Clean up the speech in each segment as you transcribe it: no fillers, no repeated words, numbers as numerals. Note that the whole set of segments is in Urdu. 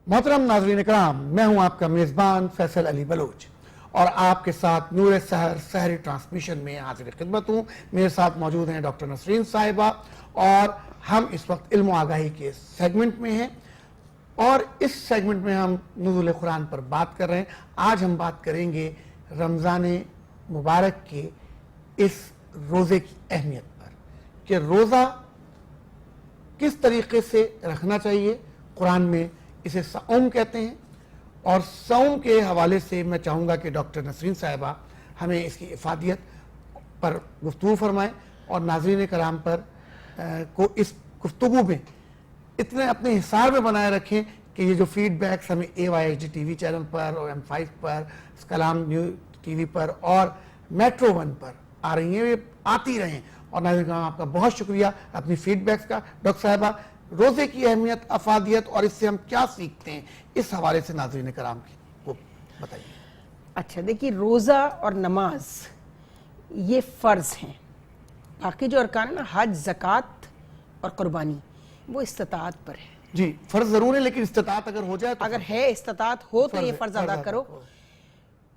محترم ناظرین اکرام، میں ہوں آپ کا میزبان فیصل علی بلوچ اور آپ کے ساتھ نور سحر سحری ٹرانسمیشن میں حاضر خدمت ہوں۔ میرے ساتھ موجود ہیں ڈاکٹر نسرین صاحبہ اور ہم اس وقت علم و آگاہی کے سیگمنٹ میں ہیں اور اس سیگمنٹ میں ہم نزول قرآن پر بات کر رہے ہیں۔ آج ہم بات کریں گے رمضان مبارک کے اس روزے کی اہمیت پر کہ روزہ کس طریقے سے رکھنا چاہیے۔ قرآن میں اسے صوم کہتے ہیں اور صوم کے حوالے سے میں چاہوں گا کہ ڈاکٹر نسرین صاحبہ ہمیں اس کی افادیت پر گفتگو فرمائیں اور ناظرین کرام پر کو اس گفتگو میں اتنے اپنے حصار میں بنائے رکھیں کہ یہ جو فیڈ بیکس ہمیں AYHD ٹی وی چینل پر اور M5 پر، کلام نیوز ٹی وی پر اور میٹرو 1 پر آ رہی ہیں، یہ آتی رہیں۔ اور ناظرین کرام آپ کا بہت شکریہ اپنی فیڈ بیکس کا۔ ڈاکٹر صاحبہ، روزے کی اہمیت، افادیت اور اس سے ہم کیا سیکھتے ہیں، اس حوالے سے ناظرین کرام کی وہ بتائیے۔ اچھا دیکھیے، روزہ اور نماز یہ فرض ہیں۔ باقی جو ارکان ہیں نا، حج، زکوٰۃ اور قربانی، وہ استطاعت پر ہے۔ جی، فرض ضرور ہے لیکن استطاعت اگر ہو جائے تو اگر ہے استطاعت ہو تو یہ فرض ادا کرو۔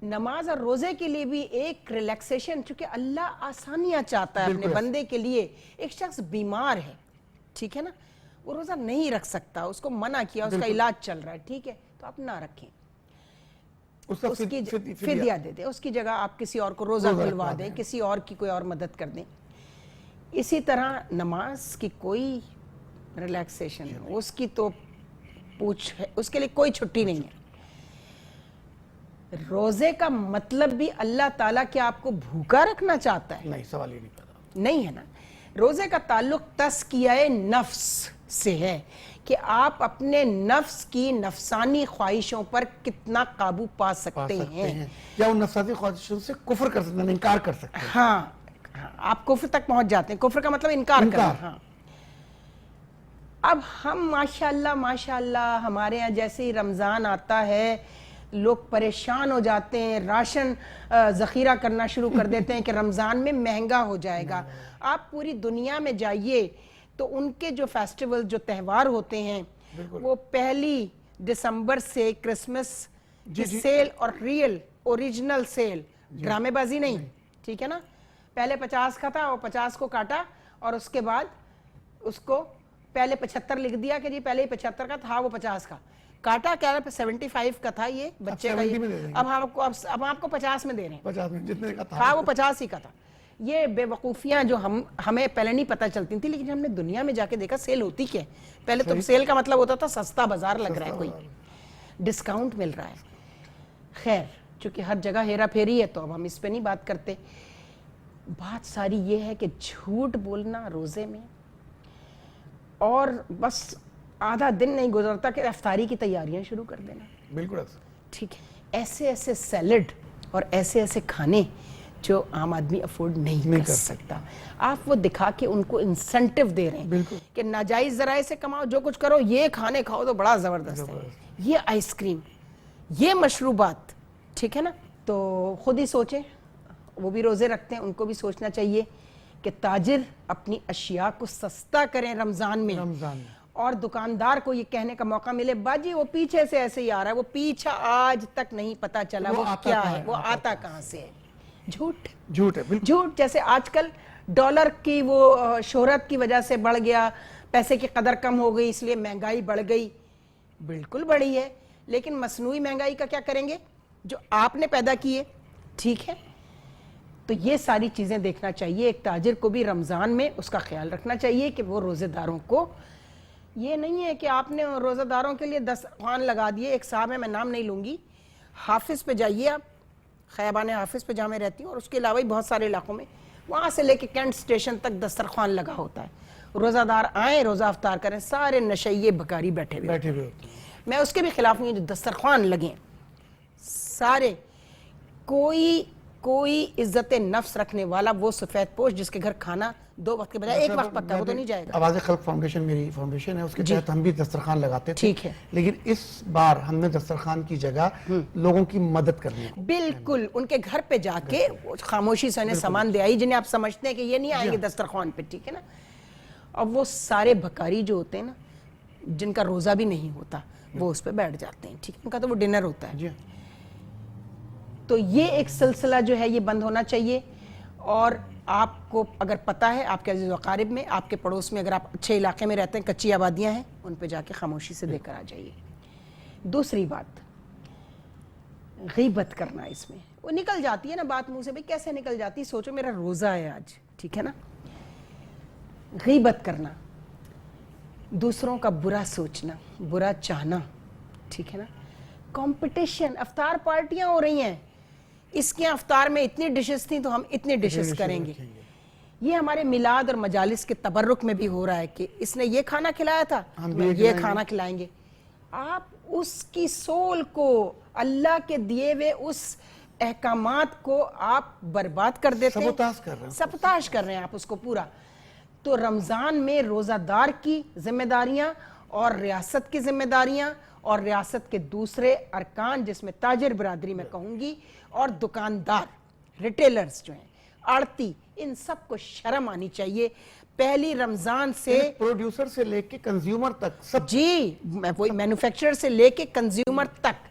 نماز اور روزے کے لیے بھی ایک ریلیکسیشن، چونکہ اللہ آسانیاں چاہتا ہے اپنے بندے کے لیے۔ ایک شخص بیمار ہے، ٹھیک ہے نا، وہ روزہ نہیں رکھ سکتا، اس کو منع کیا، اس کا علاج چل رہا ہے، ٹھیک ہے، تو آپ نہ رکھیں، اس کی فدیہ دے دیں، اس کی جگہ آپ کسی اور کو روزہ کھلوا دیں، کسی اور کی کوئی اور مدد کر دیں۔ اسی طرح نماز کی کوئی ریلیکسیشن، اس کی تو پوچھ ہے، اس کے لیے کوئی چھٹی نہیں ہے۔ روزے کا مطلب بھی اللہ تعالیٰ کیا آپ کو بھوکا رکھنا چاہتا ہے؟ نہیں، سوال یہ نہیں پیدا نہیں ہے نا۔ روزے کا تعلق تزکیہ نفس سے ہے کہ آپ اپنے نفس کی نفسانی خواہشوں پر کتنا قابو پا سکتے ہیں، یا ان نفسانی خواہشوں سے کفر کر سکتے ہیں، انکار کر سکتے ہیں۔ ہاں، آپ کفر تک پہنچ جاتے ہیں۔ کفر کا مطلب انکار کرنا۔ ہاں، اب ہم ماشاءاللہ ہمارے ہاں جیسے ہی رمضان آتا ہے لوگ پریشان ہو جاتے ہیں، راشن ذخیرہ کرنا شروع کر دیتے ہیں کہ رمضان میں مہنگا ہو جائے گا۔ آپ پوری دنیا میں جائیے تو ان کے جو فیسٹیول، جو تہوار ہوتے ہیں، وہ 1 دسمبر سے کرسمس سیل اور ریئل اوریجنل سیل، ڈرامے بازی نہیں، ٹھیک ہے نا۔ پہلے 50 کا تھا، وہ 50 کو کاٹا اور اس کے بعد اس کو پہلے 75 لکھ دیا کہ جی پہلے ہی 75 کا تھا، وہ 50 کا کاٹا، کہہ رہے 75 کا تھا یہ بچے کا، اب آپ کو 50 میں دے رہے ہیں، 50 میں جتنے کا تھا وہ 50 ہی کا تھا۔ یہ بے وقوفیاں جو ہمیں پہلے نہیں پتہ چلتی تھیں، لیکن ہم نے دنیا میں جا کے دیکھا سیل ہوتی کیا ہے۔ پہلے تو سیل کا مطلب ہوتا تھا سستا بازار لگ رہا ہے، کوئی ڈسکاؤنٹ مل رہا ہے۔ خیر، چونکہ ہر جگہ ہیرا پھیری ہے تو اب ہم اس پہ نہیں بات کرتے۔ بات ساری یہ ہے کہ جھوٹ بولنا روزے میں، اور بس آدھا دن نہیں گزرتا کہ افطاری کی تیاریاں شروع کر دینا۔ بالکل ٹھیک ہے، ایسے سیلڈ اور ایسے کھانے جو عام آدمی افورڈ نہیں کر سکتا، آپ وہ دکھا کے ان کو انسینٹیو دے رہے ہیں کہ ناجائز ذرائع سے کماؤ، جو کچھ کرو، یہ کھانے کھاؤ تو بڑا زبردست ہے، یہ آئس کریم، یہ مشروبات، ٹھیک ہے نا۔ تو خود ہی سوچیں، وہ بھی روزے رکھتے ہیں، ان کو بھی سوچنا چاہیے کہ تاجر اپنی اشیاء کو سستا کریں رمضان میں، اور دکاندار کو یہ کہنے کا موقع ملے باجی وہ پیچھے سے ایسے ہی آ رہا ہے، وہ پیچھا آج تک نہیں پتا چلا وہ کیا ہے، وہ آتا کہاں سے ہے۔ جھوٹ ہے، جھوٹ۔ جیسے آج کل ڈالر کی وہ شہرت کی وجہ سے بڑھ گیا، پیسے کی قدر کم ہو گئی، اس لیے مہنگائی بڑھ گئی، بالکل بڑھی ہے، لیکن مصنوعی مہنگائی کا کیا کریں گے جو آپ نے پیدا کی ہے، ٹھیک ہے۔ تو یہ ساری چیزیں دیکھنا چاہیے، ایک تاجر کو بھی رمضان میں اس کا خیال رکھنا چاہیے کہ وہ روزے داروں کو، یہ نہیں ہے کہ آپ نے روزہ داروں کے لیے دسترخوان لگا دیے۔ ایک صاحب ہے، میں نام نہیں لوں گی، حافظ پہ جائیے آپ، خیابان حافظ پہ جہاں میں رہتی ہوں اور اس کے علاوہ بھی بہت سارے علاقوں میں، وہاں سے لے کے کینٹ اسٹیشن تک دسترخوان لگا ہوتا ہے، روزہ دار آئیں روزہ افطار کریں، سارے نشئیے بھکاری بیٹھے ہوئے ہوتے ہیں۔ میں اس کے بھی خلاف نہیں ہوں جو دسترخوان لگیں، سارے، کوئی عزت نفس رکھنے والا وہ سفید پوش جس کے گھر کھانا 2 وقت کے بجائے 1 وقت پکتا ہے، وہ تو نہیں جائے گا۔ آواز خلق فاؤنڈیشن میری فاؤنڈیشن ہے، اس کے تحت ہم بھی دسترخوان لگاتے تھے، ٹھیک ہے، لیکن اس بار ہم نے دسترخوان کی جگہ لوگوں کی مدد کرنی ہے، بالکل ان کے گھر پہ جا کے خاموشی سے انہیں سامان دے آئی جنہیں آپ سمجھتے ہیں کہ یہ نہیں آئیں گے دسترخوان پہ، ٹھیک ہے نا۔ اور وہ سارے بھکاری جو ہوتے ہیں نا، جن کا روزہ بھی نہیں ہوتا، وہ اس پہ بیٹھ جاتے ہیں, ٹھیک ہے, ان کا تو وہ ڈنر ہوتا ہے. جی تو یہ ایک سلسلہ جو ہے یہ بند ہونا چاہیے. اور آپ کو اگر پتہ ہے آپ کے عزیز و اقارب میں, آپ کے پڑوس میں اگر آپ اچھے علاقے میں رہتے ہیں, کچی آبادیاں ہیں, ان پہ جا کے خاموشی سے دے کر آ جائیے. دوسری بات, غیبت کرنا, اس میں وہ نکل جاتی ہے نا بات منہ سے, بھئی کیسے نکل جاتی ہے, سوچو میرا روزہ ہے آج, ٹھیک ہے نا. غیبت کرنا, دوسروں کا برا سوچنا, برا چاہنا, ٹھیک ہے نا. کمپٹیشن, افطار پارٹیاں ہو رہی ہیں, اس کے افطار میں اتنی ڈشز تھیں تو ہم اتنے ڈشز کریں گے. یہ ہمارے میلاد اور مجالس کے تبرک میں بھی ہو رہا ہے کہ اس نے یہ کھانا کھلایا تھا تو یہ کھانا کھلائیں گے. آپ اس کی سول کو, اللہ کے دیے ہوئے اس احکامات کو آپ برباد کر دیتے ہیں, سبوتاش کر رہے ہیں آپ اس کو پورا. تو رمضان میں روزہ دار کی ذمہ داریاں اور ریاست کی ذمہ داریاں اور ریاست کے دوسرے ارکان, جس میں تاجر برادری میں کہوں گی, اور دکاندار, ریٹیلرز جو ہیں, آڑتی, ان سب کو شرم آنی چاہیے. پہلی رمضان سے پروڈیوسر سے لے کے کنزیومر تک سب, جی وہی مینوفیکچرر سے لے کے کنزیومر تک.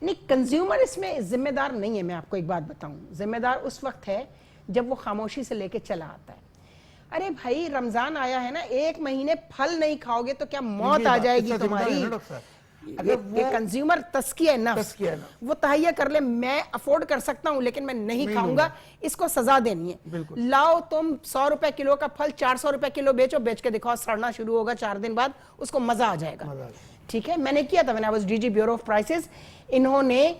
نہیں, کنزیومر اس میں ذمہ دار نہیں ہے. میں آپ کو ایک بات بتاؤں, ذمہ دار اس وقت ہے جب وہ خاموشی سے لے کے چلا آتا ہے. ارے بھائی رمضان آیا ہے نا, 1 مہینے پھل نہیں کھاؤ گے تو کیا موت آ جائے گی تمہاری. یہ کنزیومر تزکیہ نفس, وہ تہیہ کر لے, میں افورڈ کر سکتا ہوں لیکن میں نہیں کھاؤں گا, اس کو سزا دینی ہے. لاؤ تم 100 روپے کلو کا پھل 400 روپے کلو بیچو, بیچ کے دکھاؤ, سڑنا شروع ہوگا 4 دن بعد, اس کو مزہ آ جائے گا. ٹھیک ہے, میں نے کیا تھا, میں نے D G bureau of prices, انہوں نے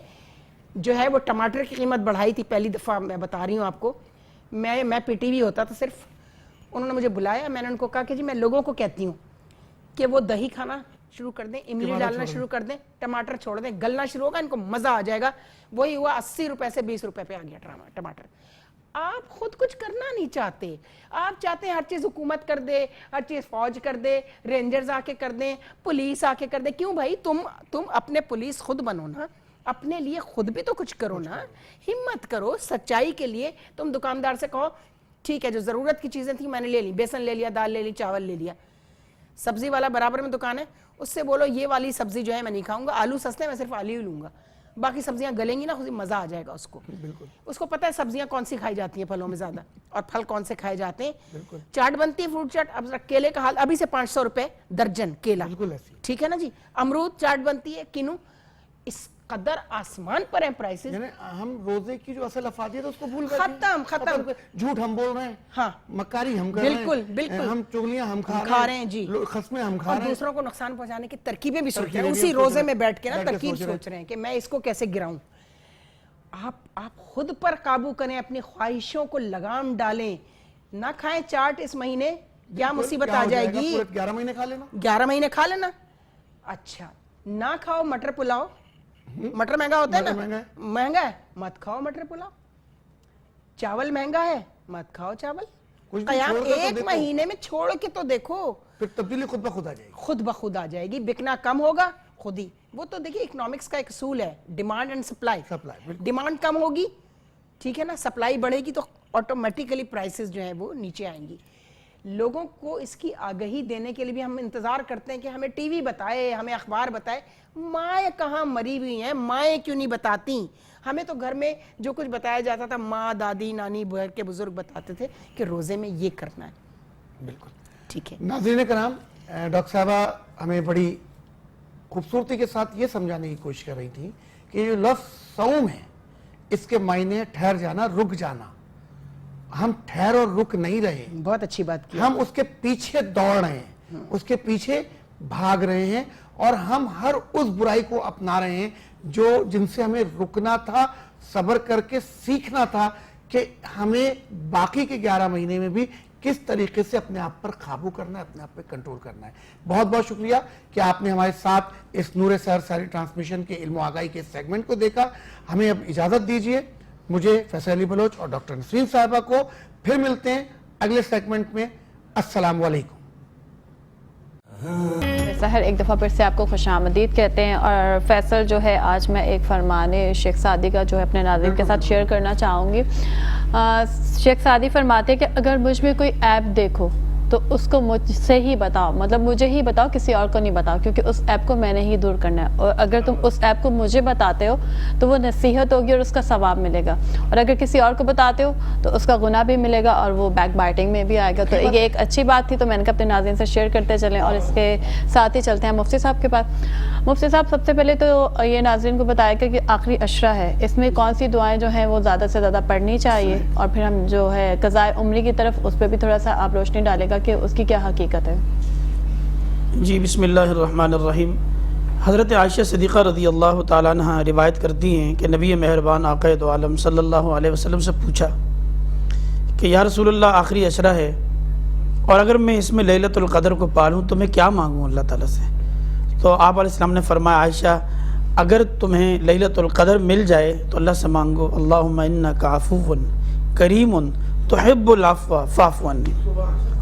جو ہے وہ ٹماٹر کی قیمت بڑھائی تھی پہلی دفعہ, میں بتا رہی ہوں آپ کو. میں پی ٹی وی ہوتا تھا صرف, انہوں نے مجھے بلایا, میں نے ان کو کہا کہ جی میں لوگوں کو کہتی ہوں کہ وہ دہی کھانا شروع کر دیں, املی ڈالنا شروع کر دیں, ٹماٹر چھوڑ دیں, گلنا شروع ہوگا, ان کو مزہ آ جائے گا. وہی ہوا, 80 روپے سے 20 روپے پہ آ گیا ٹماٹر. آپ خود کچھ کرنا نہیں چاہتے, آپ چاہتے ہیں ہر چیز حکومت کر دے, ہر چیز فوج کر دے, رینجرز آ کے کر دیں, پولیس آ کے کر دے. کیوں بھائی, تم اپنے پولیس خود بنو نا, اپنے لیے خود بھی تو کچھ کرو نا, ہمت کرو سچائی کے لیے. تم دکاندار سے کہو ٹھیک ہے جو ضرورت کی چیزیں تھیں میں نے لے لی, بیسن لے لیا, دال لے لی, چاول لے لیا. سبزی والا برابر میں دکان ہے, اس سے بولو یہ والی سبزی جو ہے میں نہیں کھاؤں گا, آلو سستے, میں صرف آلو ہی لوں گا, باقی سبزیاں گلیں گی نا, خود مزہ آ جائے گا اس کو. اس کو پتہ ہے سبزیاں کون سی کھائی جاتی ہیں پھلوں میں زیادہ, اور پھل کون سے کھائے جاتے ہیں. چاٹ بنتی ہے, فروٹ چاٹ. اب کیلے کا حال ابھی سے 500 روپے درجن کیلا, ٹھیک ہے نا جی. امرود چاٹ بنتی ہے, کنو, اس قدر آسمان پر ہیں پرائسز. ہم روزے کی جو اصل افادیت ہے اس کو بھول گئے, ختم. جھوٹ ہم بول رہے ہیں, ہاں مکاری ہم کر رہے ہیں, بالکل ہم چغلیاں ہم کھا رہے ہیں, جی, خصمیں ہم کھا رہے ہیں, اور دوسروں کو نقصان پہنچانے کی ترکیبیں بھی سوچ رہے ہیں, اسی روزے میں بیٹھ کے نا ترکیب سوچ رہے ہیں کہ میں اس کو کیسے گراؤں. آپ خود پر قابو کریں, اپنی خواہشوں کو لگام ڈالیں. نہ کھائیں چاٹ اس مہینے, کیا مصیبت آ جائے گی. 11 مہینے کھا لینا, 11 مہینے کھا لینا. اچھا, نہ کھاؤ مٹر پلاؤ, مٹر مہنگا ہوتا ہے نا, مہنگا ہے مت کھاؤ مٹر پلاؤ. چاول مہنگا ہے مت کھاؤ چاول. قیام 1 مہینے میں چھوڑ کے تو دیکھو, پھر تبدیلی خود بخود آ جائے گی, خود بخود آ جائے گی. بکنا کم ہوگا خود ہی. وہ تو دیکھیے اکنامکس کا ایک اصول ہے, ڈیمانڈ اینڈ سپلائی. ڈیمانڈ کم ہوگی, ٹھیک ہے نا, سپلائی بڑھے گی تو آٹومیٹیکلی پرائسز جو ہیں وہ نیچے آئیں گی. لوگوں کو اس کی آگہی دینے کے لیے بھی ہم انتظار کرتے ہیں کہ ہمیں ٹی وی بتائے, ہمیں اخبار بتائے. مائیں کہاں مری ہوئی ہیں, مائیں کیوں نہیں بتاتی. ہمیں تو گھر میں جو کچھ بتایا جاتا تھا, ماں, دادی, نانی, گھر کے بزرگ بتاتے تھے کہ روزے میں یہ کرنا ہے. بالکل ٹھیک ہے. ناظرین کرام, ڈاکٹر صاحبہ ہمیں بڑی خوبصورتی کے ساتھ یہ سمجھانے کی کوشش کر رہی تھی کہ جو لفظ صوم ہے اس کے معنی ٹھہر جانا, رک جانا. ہم ٹھہر اور رک نہیں رہے, بہت اچھی بات کی. ہم اس کے پیچھے دوڑ رہے ہیں, اس کے پیچھے بھاگ رہے ہیں, اور ہم ہر اس برائی کو اپنا رہے ہیں جن سے ہمیں رکنا تھا, صبر کر کے سیکھنا تھا کہ ہمیں باقی کے 11 مہینے میں بھی کس طریقے سے اپنے آپ پر قابو کرنا ہے, اپنے آپ پہ کنٹرول کرنا ہے. بہت بہت شکریہ کہ آپ نے ہمارے ساتھ اس نور سحر سحری ٹرانسمیشن کے علم و آگاہی کے سیگمنٹ کو دیکھا. ہمیں اب اجازت دیجیے, مجھے فیصل علی بلوچ اور ڈاکٹر نسرین صاحبہ کو پھر ملتے ہیں اگلے سیگمنٹ میں. السلام علیکم. سحر ایک دفعہ پھر سے آپ کو خوش آمدید کہتے ہیں. اور فیصل جو ہے, آج میں ایک فرمان شیخ سعدی کا جو ہے اپنے ناظرین کے ساتھ شیئر کرنا چاہوں گی. شیخ سعدی فرماتے ہیں کہ اگر مجھ میں کوئی عیب دیکھو تو اس کو مجھ سے ہی بتاؤ، مطلب مجھے ہی بتاؤ، کسی اور کو نہیں بتاؤ، کیونکہ اس ایپ کو میں نے ہی دور کرنا ہے. اور اگر تم اس ایپ کو مجھے بتاتے ہو تو وہ نصیحت ہوگی اور اس کا ثواب ملے گا، اور اگر کسی اور کو بتاتے ہو تو اس کا گناہ بھی ملے گا اور وہ بیک بائٹنگ میں بھی آئے گا. تو یہ ایک اچھی بات تھی، تو میں نے کہا اپنے ناظرین سے شیئر کرتے چلیں. اور اس کے ساتھ ہی چلتے ہیں مفتی صاحب کے پاس. مفتی صاحب، سب سے پہلے تو یہ ناظرین کو بتایا کہ آخری عشرہ ہے، اس میں کون سی دعائیں جو ہیں وہ زیادہ سے زیادہ پڑھنی چاہیے، اور پھر ہم جو ہے قضاء عمری کی طرف اس پہ بھی تھوڑا سا آپ روشنی ڈالے گا کہ اس کی کیا حقیقت ہے. جی، بسم اللہ الرحمن الرحیم. حضرت عائشہ صدیقہ رضی اللہ تعالیٰ عنہ روایت کرتی ہیں کہ نبی مہربان آقا دو عالم صلی اللہ علیہ وسلم سے پوچھا کہ یا رسول اللہ، آخری عشرہ ہے اور اگر میں اس میں لیلۃ القدر کو پالوں تو میں کیا مانگوں اللہ تعالیٰ سے؟ تو آپ علیہ السلام نے فرمایا، عائشہ، اگر تمہیں لیلۃ القدر مل جائے تو اللہ سے مانگو، اللہم انک عفو کریم تحب العفو فاعف عنی.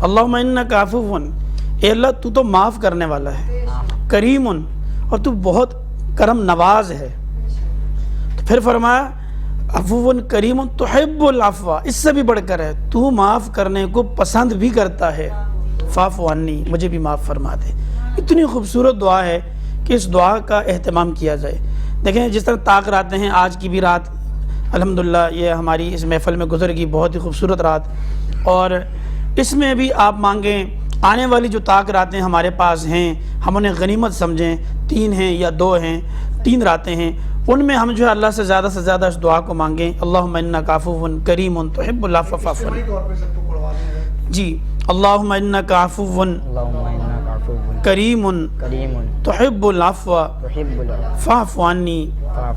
اللہم انک عفو، اے اللہ تو تو معاف کرنے والا ہے، کریم، اور تو بہت کرم نواز ہے. تو پھر فرمایا عفو کریم تحب العفو، اس سے بھی بڑھ کر ہے، تو معاف کرنے کو پسند بھی کرتا ہے، فاعف عنی، مجھے بھی معاف فرما دے. اتنی خوبصورت دعا ہے کہ اس دعا کا اہتمام کیا جائے. دیکھیں جس طرح طاق راتیں ہیں، آج کی بھی رات الحمدللہ یہ ہماری اس محفل میں گزر گئی، بہت ہی خوبصورت رات، اور اس میں بھی آپ مانگیں. آنے والی جو طاق راتیں ہمارے پاس ہیں ہم انہیں غنیمت سمجھیں، 3 ہیں یا 2 ہیں، 3 راتیں ہیں، ان میں ہم جو ہے اللہ سے زیادہ اس دعا کو مانگیں، اللہم انک عفو کریم تحب العفو فاعف عنی. جی، اللہم انک عفو کریم تحب العفو فاعف عنی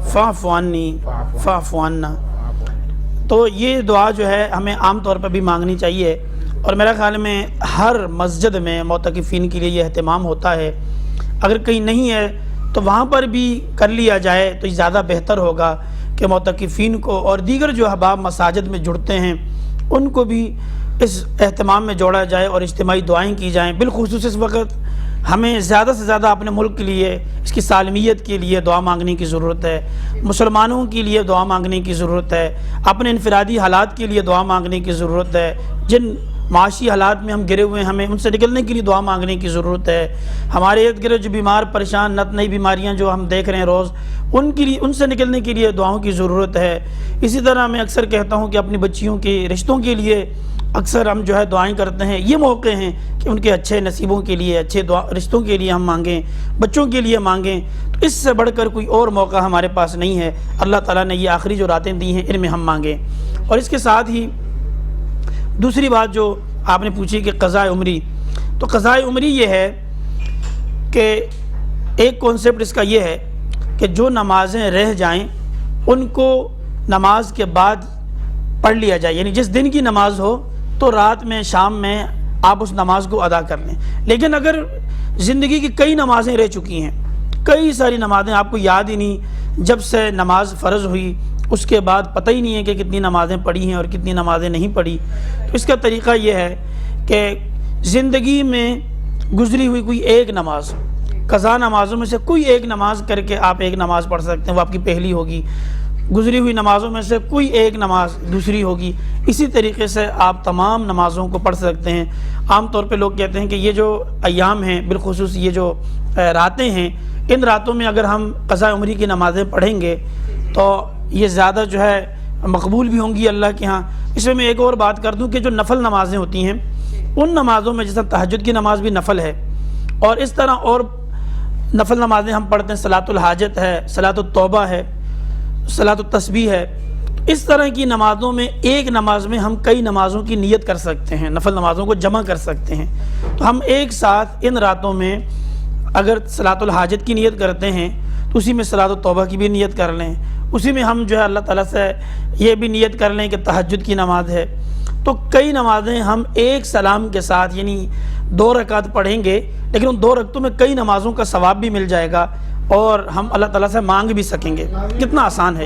فاعف عنی فاعف عنا. تو یہ دعا جو ہے ہمیں عام طور پر بھی مانگنی چاہیے، اور میرا خیال میں ہر مسجد میں معتکفین کے لیے یہ اہتمام ہوتا ہے. اگر کہیں نہیں ہے تو وہاں پر بھی کر لیا جائے تو یہ زیادہ بہتر ہوگا کہ معتکفین کو اور دیگر جو احباب مساجد میں جڑتے ہیں ان کو بھی اس اہتمام میں جوڑا جائے اور اجتماعی دعائیں کی جائیں. بالخصوص اس وقت ہمیں زیادہ سے زیادہ اپنے ملک کے لیے، اس کی سالمیت کے لیے دعا مانگنے کی ضرورت ہے، مسلمانوں کے لیے دعا مانگنے کی ضرورت ہے، اپنے انفرادی حالات کے لیے دعا مانگنے کی ضرورت ہے. جن معاشی حالات میں ہم گرے ہوئے ہیں ہمیں ان سے نکلنے کے لیے دعا مانگنے کی ضرورت ہے. ہمارے ارد گرد جو بیمار پریشان نت نئی بیماریاں جو ہم دیکھ رہے ہیں روز، ان کے لیے، ان سے نکلنے کے لیے دعاؤں کی ضرورت ہے. اسی طرح میں اکثر کہتا ہوں کہ اپنی بچیوں کے رشتوں کے لیے اکثر ہم جو ہے دعائیں کرتے ہیں. یہ موقع ہیں کہ ان کے اچھے نصیبوں کے لیے، اچھے رشتوں کے لیے ہم مانگیں، بچوں کے لیے مانگیں. تو اس سے بڑھ کر کوئی اور موقع ہمارے پاس نہیں ہے. اللہ تعالیٰ نے یہ آخری جو راتیں دی ہیں ان میں ہم مانگیں. اور اس کے ساتھ ہی دوسری بات جو آپ نے پوچھی کہ قضاء عمری، تو قضاء عمری یہ ہے کہ ایک کانسیپٹ اس کا یہ ہے کہ جو نمازیں رہ جائیں ان کو نماز کے بعد پڑھ لیا جائے. یعنی جس دن کی نماز ہو تو رات میں، شام میں آپ اس نماز کو ادا کر لیں. لیکن اگر زندگی کی کئی نمازیں رہ چکی ہیں، کئی ساری نمازیں آپ کو یاد ہی نہیں، جب سے نماز فرض ہوئی اس کے بعد پتہ ہی نہیں ہے کہ کتنی نمازیں پڑھی ہیں اور کتنی نمازیں نہیں پڑھی، تو اس کا طریقہ یہ ہے کہ زندگی میں گزری ہوئی کوئی ایک نماز، قضا نمازوں میں سے کوئی ایک نماز کر کے آپ ایک نماز پڑھ سکتے ہیں، وہ آپ کی پہلی ہوگی. گزری ہوئی نمازوں میں سے کوئی ایک نماز دوسری ہوگی. اسی طریقے سے آپ تمام نمازوں کو پڑھ سکتے ہیں. عام طور پہ لوگ کہتے ہیں کہ یہ جو ایام ہیں، بالخصوص یہ جو راتیں ہیں، ان راتوں میں اگر ہم قضاء عمری کی نمازیں پڑھیں گے تو یہ زیادہ جو ہے مقبول بھی ہوں گی اللہ کے ہاں. اس میں ایک اور بات کر دوں کہ جو نفل نمازیں ہوتی ہیں ان نمازوں میں، جیسا تہجد کی نماز بھی نفل ہے، اور اس طرح اور نفل نمازیں ہم پڑھتے ہیں، صلاۃ الحاجت ہے، صلاۃ التوبہ ہے، صلاۃ التسبیح ہے. اس طرح کی نمازوں میں ایک نماز میں ہم کئی نمازوں کی نیت کر سکتے ہیں، نفل نمازوں کو جمع کر سکتے ہیں. تو ہم ایک ساتھ ان راتوں میں اگر صلاۃ الحاجت کی نیت کرتے ہیں تو اسی میں صلاۃ التوبہ کی بھی نیت کر لیں، اسی میں ہم جو ہے اللہ تعالیٰ سے یہ بھی نیت کر لیں کہ تہجد کی نماز ہے. تو کئی نمازیں ہم ایک سلام کے ساتھ، یعنی 2 رکعت پڑھیں گے، لیکن ان 2 رکعتوں میں کئی نمازوں کا ثواب بھی مل جائے گا اور ہم اللہ تعالیٰ سے مانگ بھی سکیں گے. کتنا آسان ہے.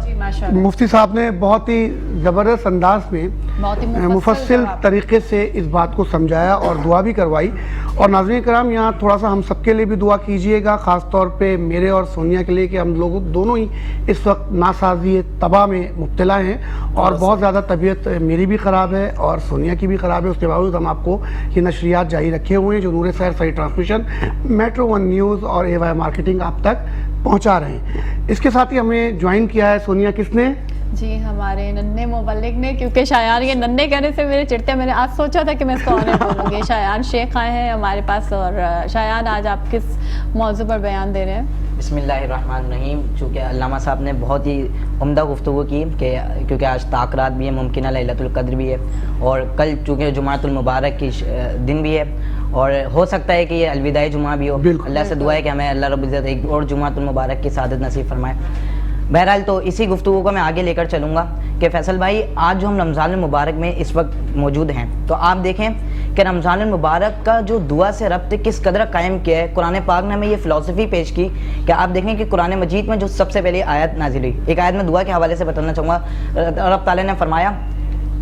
جی ماشاء اللہ. مفتی صاحب نے بہت ہی زبردست انداز میں بہت ہی مفصل طریقے سے اس بات کو سمجھایا اور دعا بھی کروائی. اور ناظرین کرام یہاں تھوڑا سا ہم سب کے لیے بھی دعا کیجئے گا، خاص طور پہ میرے اور سونیا کے لیے، کہ ہم لوگ دونوں ہی اس وقت ناسازی تباہ میں مبتلا ہیں اور بہت زیادہ طبیعت میری بھی خراب ہے اور سونیا کی بھی خراب ہے. اس کے باوجود ہم آپ کو یہ نشریات جاری رکھے ہوئے ہیں جو نور سحر صحیح ٹرانسمیشن، میٹرو ون نیوز اور اے وائی مارکیٹنگ آپ تک پہنچا رہے ہیں. اس کے ساتھ ہی ہمیں جوائن کیا ہے سونیا کس نے؟ جی ہمارے ننھے مبلغ نے، کیونکہ شایان یہ ننھے کہنے سے میرے چڑھتے، میں نے آج سوچا تھا کہ میں اس کو آنے بولوں گی. شایان شیخ آئے ہیں ہمارے پاس. اور شایان آج آپ کس موضوع پر بیان دے رہے ہیں؟ بسم اللہ الرحمن الرحیم. چونکہ علامہ صاحب نے بہت ہی عمدہ گفتگو کی کہ کیونکہ آج تاخرات بھی ہے، ممکنہ لیلۃ القدر بھی ہے، اور کل چونکہ جمعۃ المبارک کی دن بھی ہے، اور ہو سکتا ہے کہ یہ الوداعی جمعہ بھی ہو. اللہ سے دعا ہے کہ ہمیں اللہ رب العزت ایک اور جمعۃ المبارک کی سعادت نصیب فرمائے. بہرحال تو اسی گفتگو کو میں آگے لے کر چلوں گا کہ فیصل بھائی آج جو ہم رمضان المبارک میں اس وقت موجود ہیں، تو آپ دیکھیں کہ رمضان المبارک کا جو دعا سے ربط کس قدر قائم کیا ہے. قرآن پاک نے ہمیں یہ فلسفی پیش کی کہ آپ دیکھیں کہ قرآن مجید میں جو سب سے پہلے آیت نازل ہوئی، ایک آیت میں دعا کے حوالے سے بتانا چاہوں گا. رب تعالیٰ نے فرمایا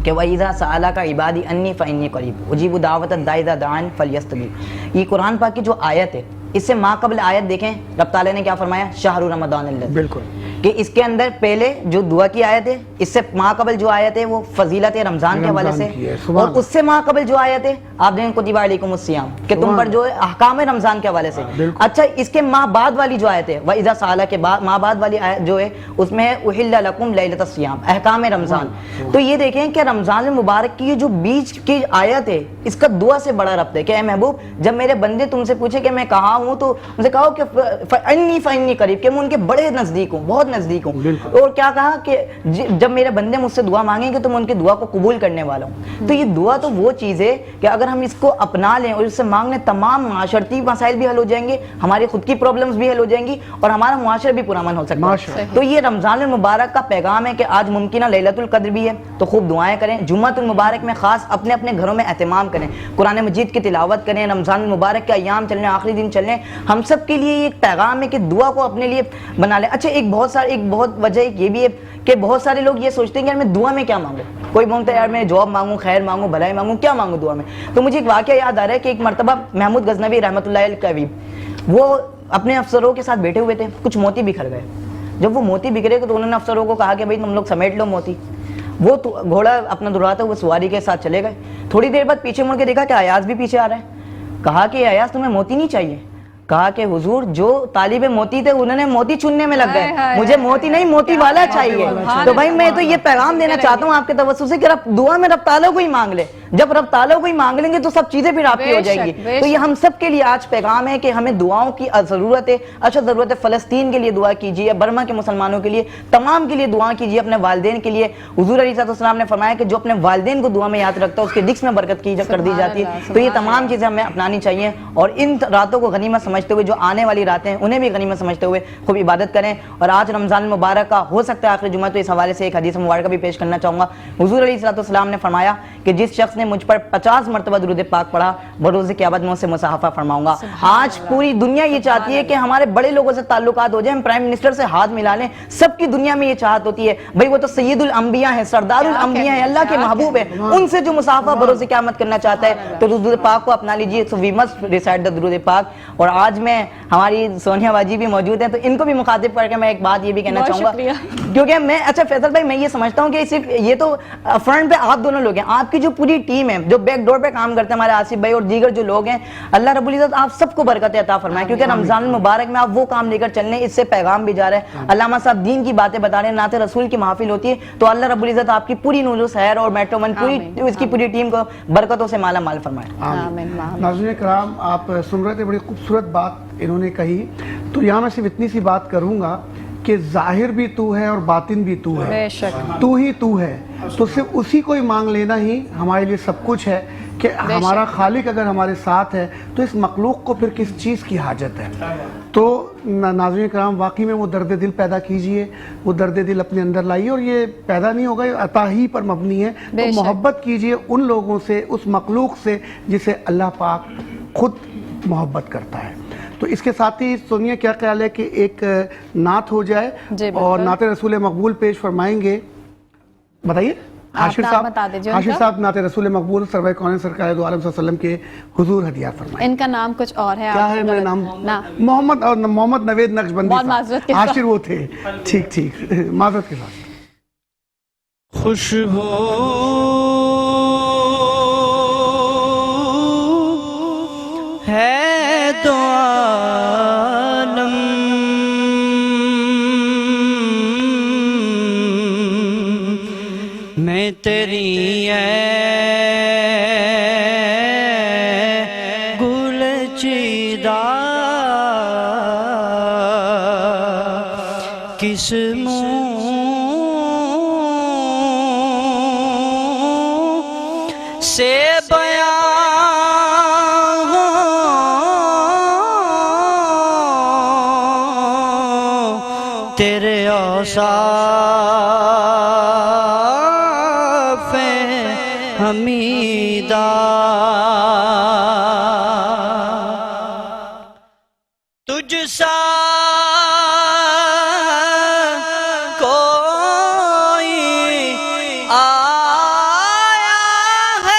کہ وَإِذَا سَأَلَكَ عِبَادِي أَنِّي فَإِنِّي قَرِيبٌ أُجِيبُ دَعْوَةَ الدَّاعِ إِذَا دَعَانِ فَلْيَسْتَجِيبُوا. یہ قرآن پاک کی جو آیت ہے، اس سے ماں قبل آیت دیکھیں رب تعالیٰ نے کیا فرمایا، شہر رمضان الذی. بالکل کہ اس کے اندر پہلے جو دعا کی آیت ہے، اس سے ماں قبل جو آیت ہے وہ فضیلت رمضان کے حوالے سے، اور اس سے ماں قبل جو آیت ہے آپ دیکھیں کتب علیکم الصیام، کہ تم پر جو احکام رمضان کے حوالے سے. اچھا اس کے ماں بعد والی جو آیت ہے وَإِذَا سَأَلَكَ کے بعد ماں بعد والی آیت جو ہے اس میں ہے أُحِلَّ لَكُمْ لَيْلَةَ الصِّيَامِ، احکام رمضان. تو یہ دیکھیں کہ رمضان المبارک کی جو بیچ کی آیت ہے اس کا دعا سے بڑا ربط ہے کہ اے محبوب جب میرے بندے تم سے پوچھے کہ میں کہاں ہوں تو ان سے کہو کہ فَإِنِّي قریب، کہ میں ان کے بڑے نزدیک ہوں، بہت نزدیک ہوں. اور کیا کہا کہ جب میرے بندے مجھ سے دعا مانگیں گے تو میں ان کی دعا کو قبول کرنے والا ہوں. تو یہ دعا تو وہ چیز ہے کہ اگر ہم اس کو اپنا لیں اور اس سے مانگ لیں، تمام معاشرتی مسائل بھی حل ہو جائیں گے، ہماری خود کی پرابلمز بھی حل ہو جائیں گی، اور ہمارا معاشرہ بھی پرامن ہو سکتا ہے. تو یہ رمضان المبارک کا پیغام ہے کہ آج ممکنہ لیلۃ القدر بھی ہے، تو خوب دعائیں کریں. جمعۃ المبارک میں خاص اپنے اپنے گھروں میں اہتمام کریں، قرآن مجید کی تلاوت کریں. رمضان المبارک کے ایام چل رہے ہیں، آخری دن چل رہے ہیں، ہم سب کے لیے یہ ایک پیغام ہے کہ دعا کو اپنے لیے بنا لیں. اچھا ایک بہت وجہ یہ بھی ہے کہ بہت سارے لوگ یہ سوچتے ہیں کہ یار میں دعا میں کیا مانگوں. کوئی بولتا ہے یار میں جواب مانگوں، خیر مانگوں، بھلائی مانگوں، کیا مانگوں دعا میں. تو مجھے ایک واقعہ یاد آ رہا ہے کہ ایک مرتبہ محمود غزنوی رحمۃ اللہ علیہ وہ اپنے افسروں کے ساتھ بیٹھے ہوئے تھے، کچھ موتی بکھر گئے. جب وہ موتی بکھرے تو انہوں نے افسروں کو کہا کہ بھائی تم لوگ سمیٹ لو موتی. وہ گھوڑا اپنا دوڑاتا وہ سواری کے ساتھ چلے گئے. تھوڑی دیر بعد پیچھے مڑ کے دیکھا کہ ایاز بھی پیچھے آ رہا ہے. کہا کہ ایاز تمہیں موتی نہیں چاہیے؟ کہا کہ حضور جو طالب موتی تھے انہوں نے موتی چننے میں لگ گئے، مجھے موتی نہیں موتی والا چاہیے. تو بھائی میں تو یہ پیغام دینا چاہتا ہوں آپ کے توسط سے کہ رب دعا میں رب تعالیٰ کو ہی مانگ لے. جب رب تعالیٰ کو ہی مانگ لیں گے تو سب چیزیں پھر آپ کی ہو جائیں گی. تو یہ ہم سب کے لیے آج پیغام ہے کہ ہمیں دعاؤں کی ضرورت ہے. اچھا ضرورت ہے فلسطین کے لیے دعا کیجیے، برما کے مسلمانوں کے لیے، تمام کے لیے دعا کیجیے، اپنے والدین کے لیے. حضور علیہ السلام نے فرمایا کہ جو اپنے والدین کو دعا میں یاد رکھتا ہے اس کے رزق میں برکت کر دی جاتی ہے. تو یہ تمام چیزیں ہمیں اپنانی چاہیے، اور ان راتوں کو غنیمت سمجھتے ہوئے جو آنے والی راتیں ہیں انہیں بھی غنیمت سمجھتے ہوئے خوب عبادت کریں. اور آج رمضان المبارک کا ہو سکتا ہے آخری جمعہ، تو اس حوالے سے ایک حدیث مبارکہ بھی پیش کرنا چاہوں گا. حضور علیہ السلام نے فرمایا کہ جس شخص نے مجھ پر 50 مرتبہ درود پاک پڑھا بروز قیامت میں اسے مصاحفہ فرماؤں گا. آج پوری دنیا یہ چاہتی ہے کہ ہمارے بڑے لوگوں سے تعلقات ہو جائیں، ہم پرائم منسٹر سے ہاتھ ملا لیں. سب کی دنیا میں یہ چاہت ہوتی ہے بھائی وہ تو سید الانبیاء ہیں، سردار الانبیاء ہیں، اللہ کے محبوب ہیں، ان سے جو مصاحفہ بروز قیامت کرنا چاہتا ہے تو درود پاک کو اپنا لیجیے. سو وی مسٹ ریسائٹ دا درود پاک. اور آج میں ہماری سونیا باجی بھی موجود ہیں تو ان کو بھی مخاطب کر کے میں ایک بات یہ بھی کہنا چاہوں گا، کیونکہ میں اچھا فیصل بھائی میں یہ سمجھتا ہوں کہ صرف یہ تو فرنٹ پہ آپ دونوں لوگ ہیں، آپ کی جو پوری ٹیم ہے جو بیک ڈور پہ کام کرتے ہیں، ہمارے آصف بھائی اور دیگر جو لوگ ہیں، اللہ رب العزت آپ سب کو برکت عطا فرمائے. کیونکہ رمضان المبارک میں آپ وہ کام لے کر چل رہے ہیں، اس سے پیغام بھی جا رہا ہے. علامہ صاحب دین کی باتیں بتا رہے ہیں، نعت رسول کی محافل ہوتی ہے. تو اللہ رب العزت آپ کی پوری نور و سحر اور میٹرو ون پوری اس کی پوری ٹیم کو برکتوں سے مالا مال فرمائے. ناظرین کرام آپ سن رہے تھے، بڑی خوبصورت بات انہوں نے کہی. تو یہاں میں صرف اتنی سی بات کروں گا کہ ظاہر بھی تو ہے اور باطن بھی تو ہے، تو ہی تو ہے. تو صرف اسی کو ہی مانگ لینا ہی ہمارے لیے سب کچھ ہے کہ ہمارا خالق اگر ہمارے ساتھ ہے تو اس مخلوق کو پھر کس چیز کی حاجت ہے. تو ناظرین کرام واقعی میں وہ درد دل پیدا کیجئے، وہ درد دل اپنے اندر لائیے، اور یہ پیدا نہیں ہوگا، یہ عطا ہی پر مبنی ہے. تو محبت کیجئے ان لوگوں سے، اس مخلوق سے جسے اللہ پاک خود محبت کرتا ہے. تو اس کے ساتھ ہی سونیا کیا خیال ہے کہ ایک نعت ہو جائے جی بالکل. اور نعت رسول مقبول پیش فرمائیں گے. بتائیے حاشر نام صاحب. بتا دیجیے ان حاشر کا. صاحب نعت رسول مقبول سرور کون سرکار دو عالم صلی اللہ علیہ وسلم کے حضور ہدیہ فرمائیں. ان کا نام کچھ اور ہے. کیا آپ ہے کو میرا غلط- نام؟ نا محمد اور محمد نوید نقشبندی بہت صاحب. معذرت کے ساتھ. حاشر وہ تھے. ٹھیک ٹھیک معذرت کے ساتھ. خوشبو ہے تو عالم میں تیری گل چیدہ کس منہ سے بیان تیرے اوصاف حمیدہ تجھ سا کوئی آیا ہے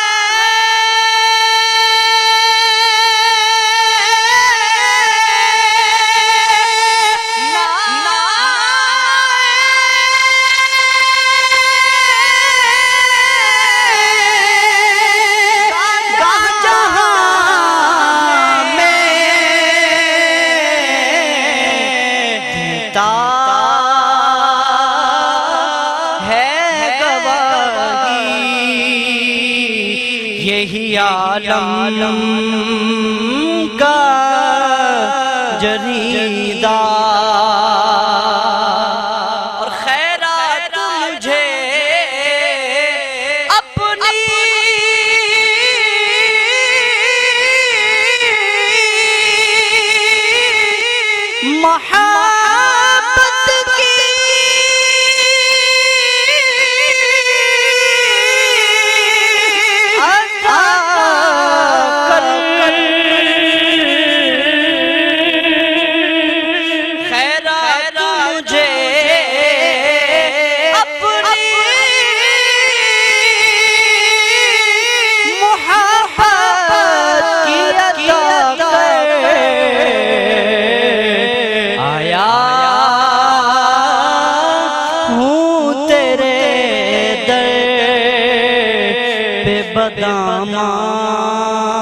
یہی عالم کا جریدہ اور خیرات مجھے اپنی محبت کی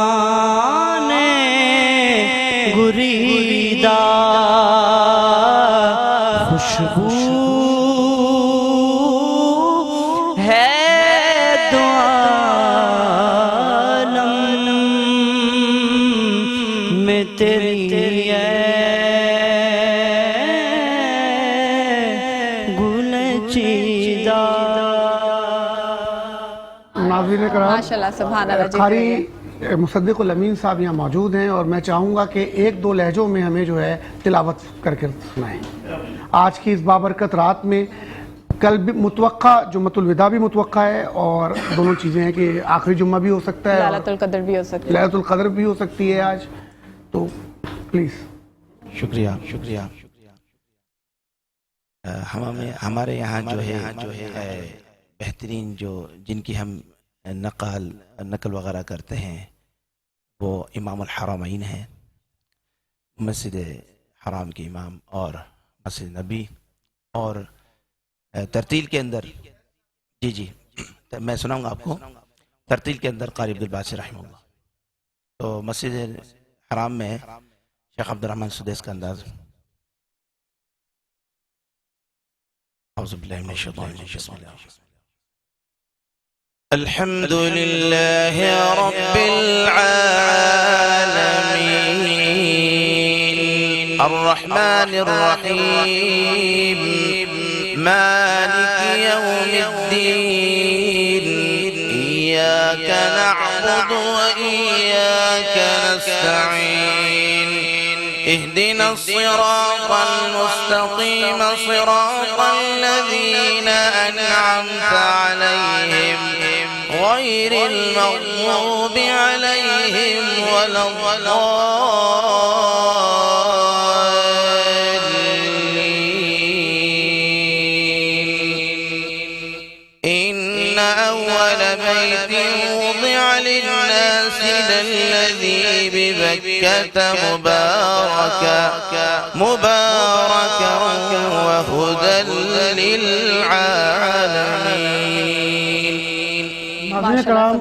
بدامان گریدہ خوشبو ہے دو عالم میں تیری گل چیدہ. ناظرین کرام ماشاءاللہ سبحان اللہ. جی قاری مصدق الامین صاحب یہاں موجود ہیں اور میں چاہوں گا کہ ایک دو لہجوں میں ہمیں جو ہے تلاوت کر کے سنائیں آج کی اس بابرکت رات میں. کل بھی متوقع جمعۃ الوداع بھی متوقع ہے اور دونوں چیزیں ہیں کہ آخری جمعہ بھی ہو سکتا ہے, ليلة القدر بھی ہو سکتی ہے, ليلۃ القدر بھی ہو سکتی ہے آج. تو پلیز. شکریہ. ہمارے یہاں جو ہے بہترین جو جن کی ہم نقل وغیرہ کرتے ہیں وہ امام الحرمین ہیں, مسجد حرام کے امام اور مسجد نبی. اور ترتیل کے اندر جی میں سناؤں گا آپ کو. ترتیل کے اندر قاری عبدالباسط رحمہ اللہ. تو مسجد حرام میں شیخ عبدالرحمن سدیس کا انداز. اعوذ باللہ من الشیطان الرجیم. بسم اللہ. الحمد لله رب العالمين الرحمن الرحيم مالك يوم الدين إياك نعبد وإياك نستعين اهدنا الصراط المستقيم صراط الذين أنعمت عليهم غير المغضوب عليهم ولا الضالين. الذي ببكة مباركا وهدى للعالمين. ناظرین کرام،